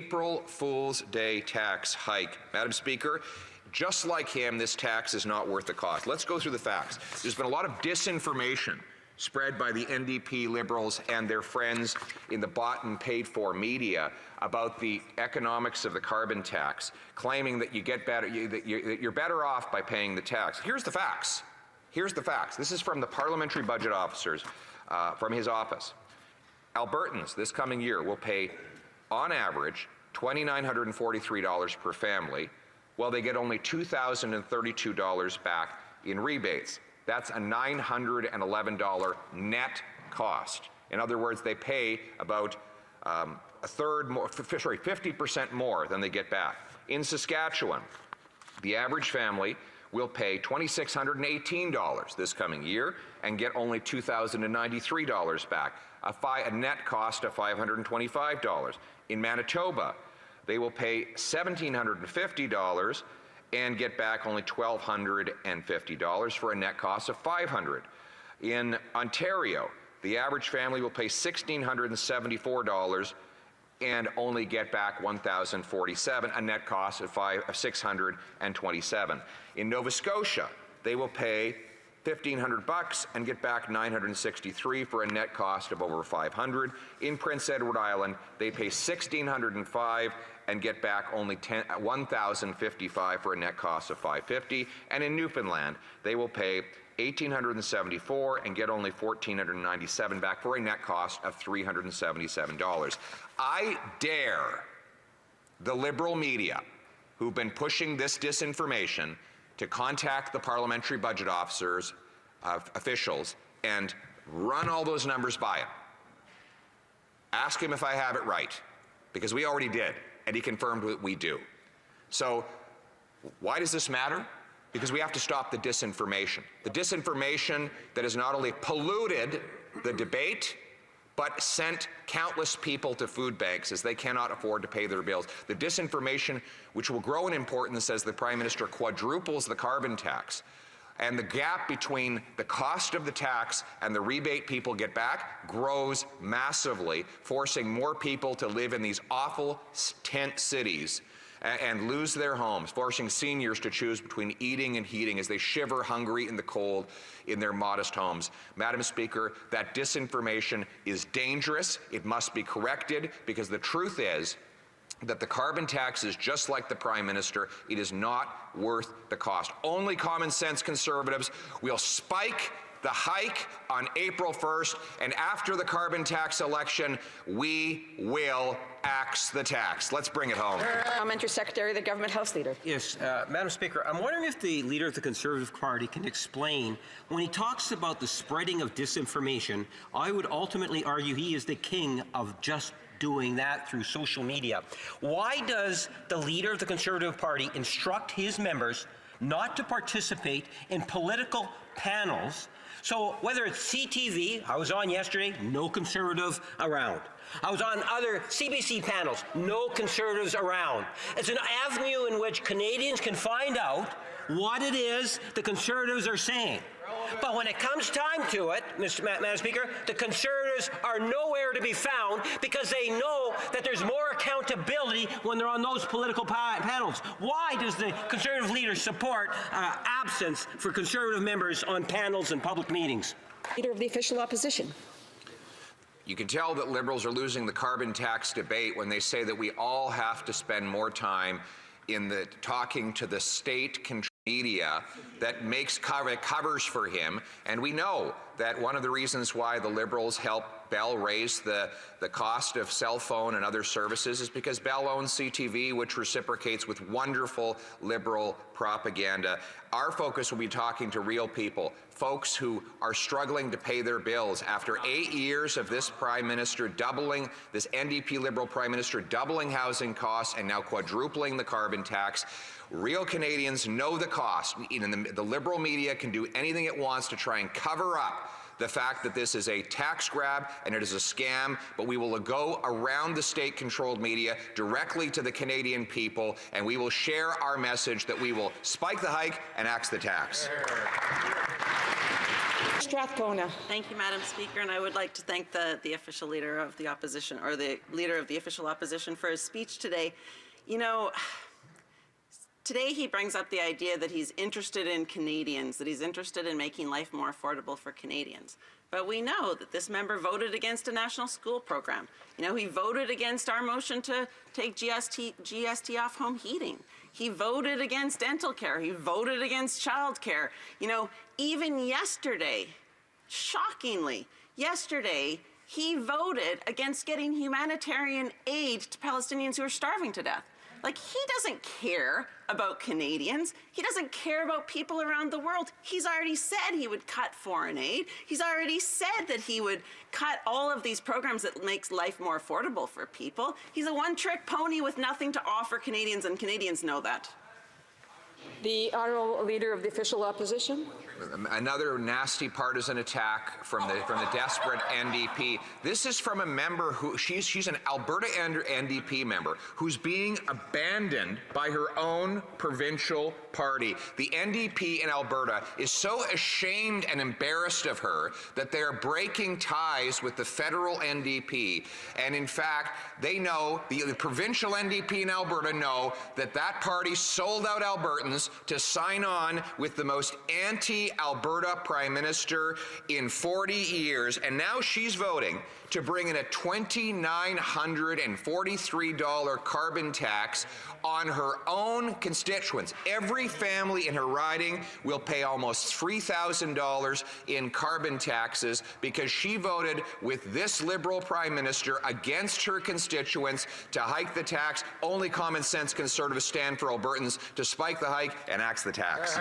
April Fool's Day tax hike. Madam Speaker, just like him, this tax is not worth the cost. Let's go through the facts. There's been a lot of disinformation spread by the NDP Liberals and their friends in the bought and paid for media about the economics of the carbon tax, claiming that you get better, that you're better off by paying the tax. Here's the facts. Here's the facts. This is from the parliamentary budget officers from his office. Albertans this coming year will pay, on average, $2,943 per family, while they get only $2,032 back in rebates. That's a $911 net cost. In other words, they pay about a third more, 50% more than they get back. In Saskatchewan, the average family will pay $2,618 this coming year and get only $2,093 back, a net cost of $525. In Manitoba, they will pay $1,750 and get back only $1,250 for a net cost of $500. In Ontario, the average family will pay $1,674 and only get back $1,047, a net cost of $627. In Nova Scotia, they will pay $1,500 and get back $963 for a net cost of over $500. In Prince Edward Island, they pay $1,605 and get back only $1,055 for a net cost of $550. And in Newfoundland, they will pay $1,874 and get only $1,497 back for a net cost of $377. I dare the Liberal media, who've been pushing this disinformation, to contact the parliamentary budget officers, officials, and run all those numbers by him. Ask him if I have it right, because we already did, and he confirmed that we do. So why does this matter? Because we have to stop the disinformation. The disinformation that has not only polluted the debate, but sent countless people to food banks as they cannot afford to pay their bills. The disinformation, which will grow in importance as the Prime Minister quadruples the carbon tax, and the gap between the cost of the tax and the rebate people get back grows massively, forcing more people to live in these awful tent cities and lose their homes, forcing seniors to choose between eating and heating as they shiver hungry in the cold in their modest homes. Madam Speaker, that disinformation is dangerous. It must be corrected, because the truth is that the carbon tax is just like the Prime Minister. It is not worth the cost. Only common sense Conservatives will spike the hike on April 1st, and after the carbon tax election, we will axe the tax. Let's bring it home. Parliamentary Secretary, the Government House Leader. Yes, Madam Speaker, I'm wondering if the Leader of the Conservative Party can explain, when he talks about the spreading of disinformation, I would ultimately argue he is the king of just doing that through social media. Why does the Leader of the Conservative Party instruct his members not to participate in political panels? So whether it's CTV, I was on yesterday, no Conservative around. I was on other CBC panels, no Conservatives around. It's an avenue in which Canadians can find out what it is the Conservatives are saying. But when it comes time to it, Madam Speaker, the Conservatives are nowhere to be found, because they know that there's more accountability when they're on those political panels. Why does the Conservative leader support absence for Conservative members on panels and public meetings? Leader of the Official Opposition. You can tell that Liberals are losing the carbon tax debate when they say that we all have to spend more time in the talking to the state-controlled media that covers for him. And we know that one of the reasons why the Liberals helped Bell raise the cost of cell phone and other services is because Bell owns CTV, which reciprocates with wonderful Liberal propaganda. Our focus will be talking to real people, folks who are struggling to pay their bills after 8 years of this Prime Minister doubling, this NDP Liberal Prime Minister doubling housing costs and now quadrupling the carbon tax. Real Canadians know the cost. The Liberal media can do anything it wants to try and cover up the fact that this is a tax grab and it is a scam, but we will go around the state-controlled media directly to the Canadian people, and we will share our message that we will spike the hike and axe the tax. Strathcona. Thank you, Madam Speaker, and I would like to thank the official leader of the opposition, or the leader of the official opposition, for his speech today. You know, today he brings up the idea that he's interested in Canadians, that he's interested in making life more affordable for Canadians. But we know that this member voted against a national school program. You know, he voted against our motion to take GST off home heating. He voted against dental care. He voted against child care. You know, even yesterday, shockingly, yesterday, he voted against getting humanitarian aid to Palestinians who are starving to death. Like, he doesn't care about Canadians. He doesn't care about people around the world. He's already said he would cut foreign aid. He's already said that he would cut all of these programs that makes life more affordable for people. He's a one-trick pony with nothing to offer Canadians, and Canadians know that. The honourable leader of the official opposition. Another nasty partisan attack from the desperate NDP. This is from a member who she's an Alberta NDP member who's being abandoned by her own provincial party. The NDP in Alberta is so ashamed and embarrassed of her that they are breaking ties with the federal NDP. And in fact, they know, the provincial NDP in Alberta know that that party sold out Albertans to sign on with the most anti-Alberta Prime Minister in 40 years, and now she's voting to bring in a $2,943 carbon tax on her own constituents. Every family in her riding will pay almost $3,000 in carbon taxes because she voted with this Liberal Prime Minister against her constituents to hike the tax. Only common sense Conservatives stand for Albertans to spike the hike and axe the tax.